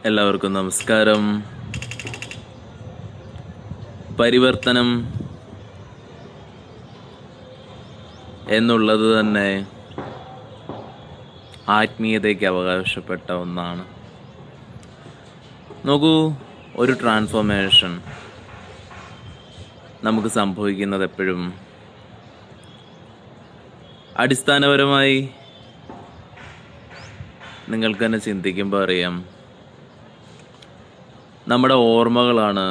എല്ലാവർക്കും നമസ്കാരം. പരിവർത്തനം എന്നുള്ളത് തന്നെ ആത്മീയതയ്ക്ക് അവകാശപ്പെട്ട ഒന്നാണ്. നോക്കൂ, ഒരു ട്രാൻസ്ഫോർമേഷൻ നമുക്ക് സംഭവിക്കുന്നത് എപ്പോഴും അടിസ്ഥാനപരമായി നിങ്ങൾക്ക് തന്നെ ചിന്തിക്കുമ്പോൾ അറിയാം, നമ്മുടെ ഓർമ്മകളാണ്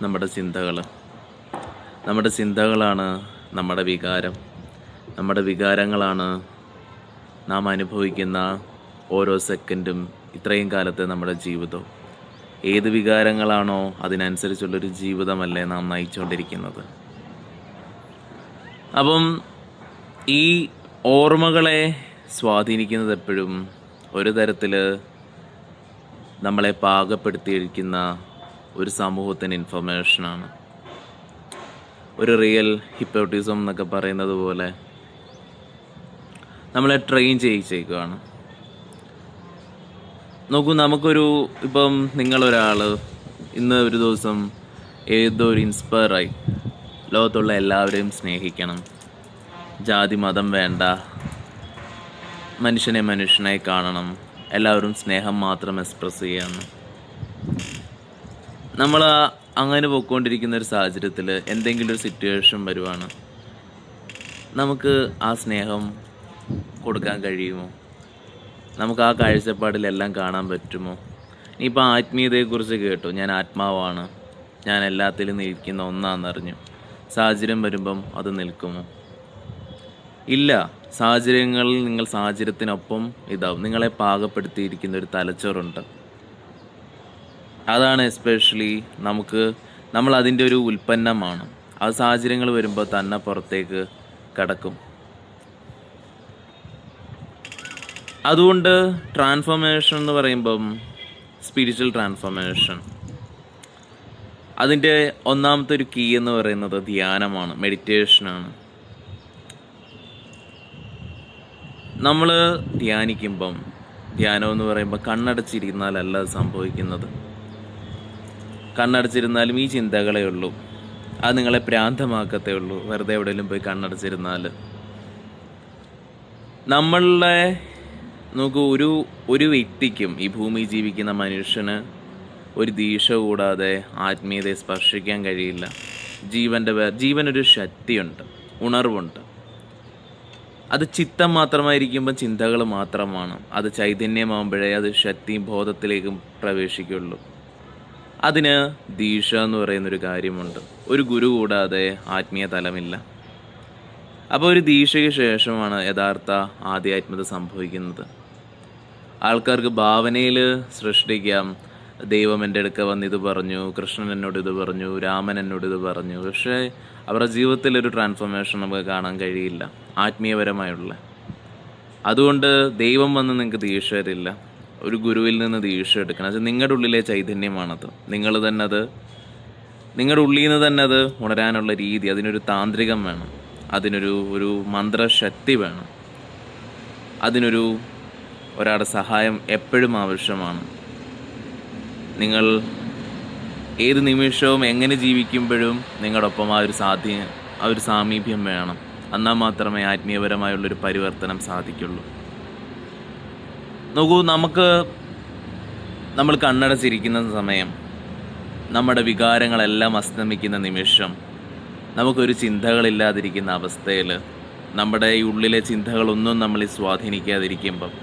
നമ്മുടെ ചിന്തകൾ, നമ്മുടെ ചിന്തകളാണ് നമ്മുടെ വികാരം, നമ്മുടെ വികാരങ്ങളാണ് നാം അനുഭവിക്കുന്ന ഓരോ സെക്കൻഡും, ഇത്രയും കാലത്തെ നമ്മുടെ ജീവിതം. ഏത് വികാരങ്ങളാണോ അതിനനുസരിച്ചുള്ളൊരു ജീവിതമല്ലേ നാം നയിച്ചുകൊണ്ടിരിക്കുന്നത്. അപ്പം ഈ ഓർമ്മകളെ സ്വാധീനിക്കുന്നത് എപ്പോഴും ഒരു തരത്തിൽ നമ്മളെ പാകപ്പെടുത്തിയിരിക്കുന്ന ഒരു സമൂഹത്തിന് ഇൻഫർമേഷനാണ്. ഒരു റിയൽ ഹിപ്നോട്ടിസം എന്നൊക്കെ പറയുന്നത് പോലെ നമ്മളെ ട്രെയിൻ ചെയ്യിച്ചേക്കുകയാണ്. നോക്കൂ, ഇപ്പം നിങ്ങളൊരാൾ ഇന്ന് ഒരു ദിവസം ഏതോ ഒരു ഇൻസ്പയറായി ലോകത്തുള്ള എല്ലാവരെയും സ്നേഹിക്കണം, ജാതി മതം വേണ്ട, മനുഷ്യനെ മനുഷ്യനായി കാണണം, എല്ലാവരും സ്നേഹം മാത്രം എക്സ്പ്രസ് ചെയ്യാമെന്ന്. നമ്മൾ അങ്ങനെ പോയിക്കൊണ്ടിരിക്കുന്ന ഒരു സാഹചര്യത്തിൽ എന്തെങ്കിലും ഒരു സിറ്റുവേഷൻ വരുവാണ്, നമുക്ക് ആ സ്നേഹം കൊടുക്കാൻ കഴിയുമോ? നമുക്ക് ആ കാഴ്ചപ്പാടിലെല്ലാം കാണാൻ പറ്റുമോ? ഇനിയിപ്പോൾ ആത്മീയതയെക്കുറിച്ച് കേട്ടു, ഞാൻ ആത്മാവാണ്, ഞാൻ എല്ലാത്തിലും നിൽക്കുന്ന ഒന്നാണെന്നറിഞ്ഞു, സാഹചര്യം വരുമ്പം അത് നിൽക്കുമോ? ഇല്ല. സാഹചര്യങ്ങളിൽ നിങ്ങൾ സാഹചര്യത്തിനൊപ്പം ഇതാവും. നിങ്ങളെ പാകപ്പെടുത്തിയിരിക്കുന്ന ഒരു തലച്ചോറുണ്ട്. അതാണ് എസ്പെഷ്യലി നമ്മൾ അതിൻ്റെ ഒരു ഉൽപ്പന്നമാണ്. ആ സാഹചര്യങ്ങൾ വരുമ്പോൾ തന്നെ പുറത്തേക്ക് കടക്കും. അതുകൊണ്ട് ട്രാൻസ്ഫോർമേഷൻ എന്ന് പറയുമ്പം സ്പിരിച്വൽ ട്രാൻസ്ഫോർമേഷൻ, അതിൻ്റെ ഒന്നാമത്തെ ഒരു കീ എന്ന് പറയുന്നത് ധ്യാനമാണ്, മെഡിറ്റേഷനാണ്. നമ്മൾ ധ്യാനിക്കുമ്പം, ധ്യാനം എന്ന് പറയുമ്പോൾ കണ്ണടച്ചിരുന്നാലല്ല അത് സംഭവിക്കുന്നത്. കണ്ണടച്ചിരുന്നാലും ഈ ചിന്തകളേ ഉള്ളൂ, അത് നിങ്ങളെ ഭ്രാന്തമാക്കത്തേ ഉള്ളൂ. വെറുതെ എവിടെയെങ്കിലും പോയി കണ്ണടച്ചിരുന്നാൽ നോക്കൂ, ഒരു വ്യക്തിക്കും, ഈ ഭൂമി ജീവിക്കുന്ന മനുഷ്യന് ഒരു ദീക്ഷ കൂടാതെ ആത്മീയതയെ സ്പർശിക്കാൻ കഴിയില്ല. ജീവനൊരു ശക്തിയുണ്ട്, ഉണർവുണ്ട്. അത് ചിത്തം മാത്രമായിരിക്കുമ്പോൾ ചിന്തകൾ മാത്രമാണ്. അത് ചൈതന്യമാകുമ്പോഴേ അത് ശക്തിയും ബോധത്തിലേക്കും പ്രവേശിക്കുള്ളൂ. അതിന് ദീക്ഷ എന്ന് പറയുന്നൊരു കാര്യമുണ്ട്. ഒരു ഗുരു കൂടാതെ ആത്മീയ തലമില്ല. അപ്പോൾ ഒരു ദീക്ഷയ്ക്ക് ശേഷമാണ് യഥാർത്ഥ ആധ്യാത്മികത സംഭവിക്കുന്നത്. ആൾക്കാർക്ക് ഭാവനയിൽ സൃഷ്ടിക്കാം, ദൈവം എൻ്റെ അടുക്ക വന്നിത് പറഞ്ഞു, കൃഷ്ണൻ എന്നോട് ഇത് പറഞ്ഞു, രാമൻ എന്നോട് ഇത് പറഞ്ഞു. പക്ഷേ അവരുടെ ജീവിതത്തിലൊരു ട്രാൻസ്ഫോർമേഷൻ നമുക്ക് കാണാൻ കഴിയില്ല, ആത്മീയപരമായുള്ള. അതുകൊണ്ട് ദൈവം വന്ന് നിങ്ങൾക്ക് ദീക്ഷ തരില്ല. ഒരു ഗുരുവിൽ നിന്ന് ദീക്ഷ എടുക്കണം. അത് നിങ്ങളുടെ ഉള്ളിലെ ചൈതന്യമാണത്. നിങ്ങളുടെ ഉള്ളിൽ നിന്ന് തന്നെ അത് ഉണരാനുള്ള രീതി, അതിനൊരു താന്ത്രികം വേണം, അതിനൊരു മന്ത്രശക്തി വേണം, ഒരാളുടെ സഹായം എപ്പോഴും ആവശ്യമാണ്. നിങ്ങൾ ഏത് നിമിഷവും എങ്ങനെ ജീവിക്കുമ്പോഴും നിങ്ങളോടൊപ്പം ആ ഒരു സാമീപ്യം വേണം. എന്നാൽ മാത്രമേ ആത്മീയപരമായുള്ളൊരു പരിവർത്തനം സാധിക്കുള്ളൂ. നോക്കൂ, നമ്മൾ കണ്ണടച്ചിരിക്കുന്ന സമയം, നമ്മുടെ വികാരങ്ങളെല്ലാം അസ്തമിക്കുന്ന നിമിഷം, നമുക്കൊരു ചിന്തകളില്ലാതിരിക്കുന്ന അവസ്ഥയിൽ, നമ്മുടെ ഈ ഉള്ളിലെ ചിന്തകളൊന്നും നമ്മളെ സ്വാധീനിക്കാതിരിക്കുമ്പം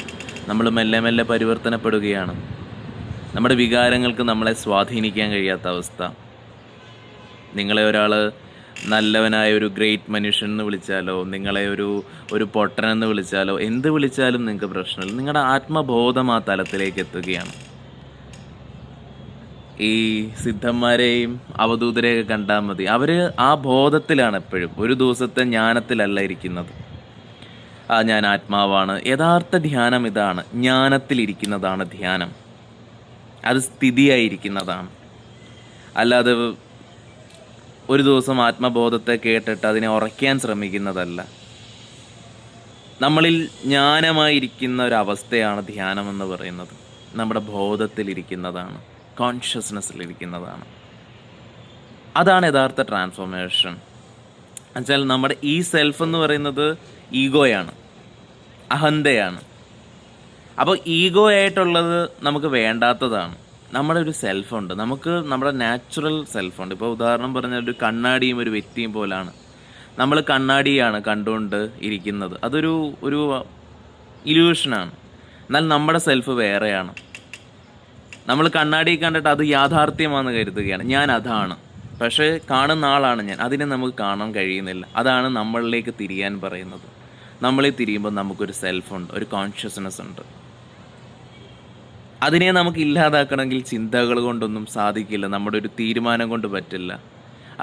നമ്മൾ മെല്ലെ മെല്ലെ പരിവർത്തനപ്പെടുകയാണ്. നമ്മുടെ വികാരങ്ങൾക്ക് നമ്മളെ സ്വാധീനിക്കാൻ കഴിയാത്ത അവസ്ഥ. നിങ്ങളെ ഒരാൾ നല്ലവനായ ഒരു ഗ്രേറ്റ് മനുഷ്യൻ എന്ന് വിളിച്ചാലോ, നിങ്ങളെ ഒരു പൊട്ടനെന്ന് വിളിച്ചാലോ, എന്ത് വിളിച്ചാലും നിങ്ങൾക്ക് പ്രശ്നമില്ല. നിങ്ങളുടെ ആത്മബോധം ആ തലത്തിലേക്ക് എത്തുകയാണ്. ഈ സിദ്ധന്മാരെയും അവധൂതരെയൊക്കെ കണ്ടാൽ മതി, അവർ ആ ബോധത്തിലാണ് എപ്പോഴും, ഒരു ദിവസത്തെ ജ്ഞാനത്തിലല്ല ഇരിക്കുന്നത്. ഞാൻ ആത്മാവാണ്. യഥാർത്ഥ ധ്യാനം ഇതാണ്, ജ്ഞാനത്തിലിരിക്കുന്നതാണ് ധ്യാനം. അത് സ്ഥിതിയായിരിക്കുന്നതാണ്. അല്ലാതെ ഒരു ദിവസം ആത്മബോധത്തെ കേട്ടിട്ട് അതിനെ ഉറയ്ക്കാൻ ശ്രമിക്കുന്നതല്ല. നമ്മളിൽ ജ്ഞാനമായിരിക്കുന്ന ഒരവസ്ഥയാണ് ധ്യാനം എന്ന് പറയുന്നത്. നമ്മുടെ ബോധത്തിലിരിക്കുന്നതാണ്, കോൺഷ്യസ്നെസ്സിലിരിക്കുന്നതാണ്. അതാണ് യഥാർത്ഥ ട്രാൻസ്ഫോർമേഷൻ. എന്നുവെച്ചാൽ നമ്മുടെ ഈ സെൽഫ് എന്ന് പറയുന്നത് ഈഗോയാണ്, അഹന്തയാണ്. അപ്പോൾ ഈഗോ ആയിട്ടുള്ളത് നമുക്ക് വേണ്ടാത്തതാണ്. നമ്മുടെ ഒരു സെൽഫുണ്ട്, നമുക്ക് നമ്മുടെ നാച്ചുറൽ സെൽഫുണ്ട്. ഇപ്പോൾ ഉദാഹരണം പറഞ്ഞാൽ ഒരു കണ്ണാടിയും ഒരു വ്യക്തിയും പോലാണ്. നമ്മൾ കണ്ണാടിയാണ് കണ്ടുകൊണ്ട് ഇരിക്കുന്നത്, അതൊരു ഇല്യൂഷനാണ്. എന്നാൽ നമ്മുടെ സെൽഫ് വേറെയാണ്. നമ്മൾ കണ്ണാടി കണ്ടിട്ട് അത് യാഥാർത്ഥ്യമാണെന്ന് കരുതുകയാണ്, ഞാൻ അതാണ്. പക്ഷേ കാണുന്ന ആളാണ് ഞാൻ, അതിനെ നമുക്ക് കാണാൻ കഴിയുന്നില്ല. അതാണ് നമ്മളിലേക്ക് തിരിയാൻ പറയുന്നത്. നമ്മളെ തിരിയുമ്പോൾ നമുക്കൊരു സെൽഫുണ്ട്, ഒരു കോൺഷ്യസ്നെസ് ഉണ്ട്. അതിനെ നമുക്ക് ഇല്ലാതാക്കണമെങ്കിൽ ചിന്തകൾ കൊണ്ടൊന്നും സാധിക്കില്ല, നമ്മുടെ ഒരു തീരുമാനം കൊണ്ട് പറ്റില്ല.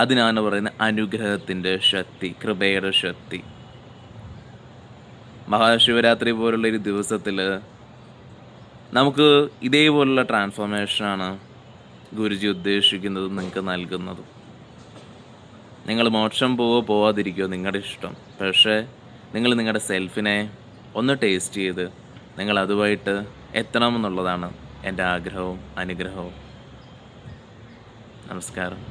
അതിനാണ് പറയുന്നത് അനുഗ്രഹത്തിൻ്റെ ശക്തി, കൃപയുടെ ശക്തി. മഹാശിവരാത്രി പോലുള്ളൊരു ദിവസത്തിൽ നമുക്ക് ഇതേപോലുള്ള ട്രാൻസ്ഫോർമേഷനാണ് ഗുരുജി ഉദ്ദേശിക്കുന്നതും നിങ്ങൾക്ക് നൽകുന്നതും. നിങ്ങൾ മോക്ഷം പോവാതിരിക്കുമോ നിങ്ങളുടെ ഇഷ്ടം. പക്ഷേ നിങ്ങൾ നിങ്ങളുടെ സെൽഫിനെ ഒന്ന് ടേസ്റ്റ് ചെയ്ത് നിങ്ങൾ അതുമായിട്ട് എത്തണമെന്നുള്ളതാണ് എൻ്റെ ആഗ്രഹവും അനുഗ്രഹവും. നമസ്കാരം.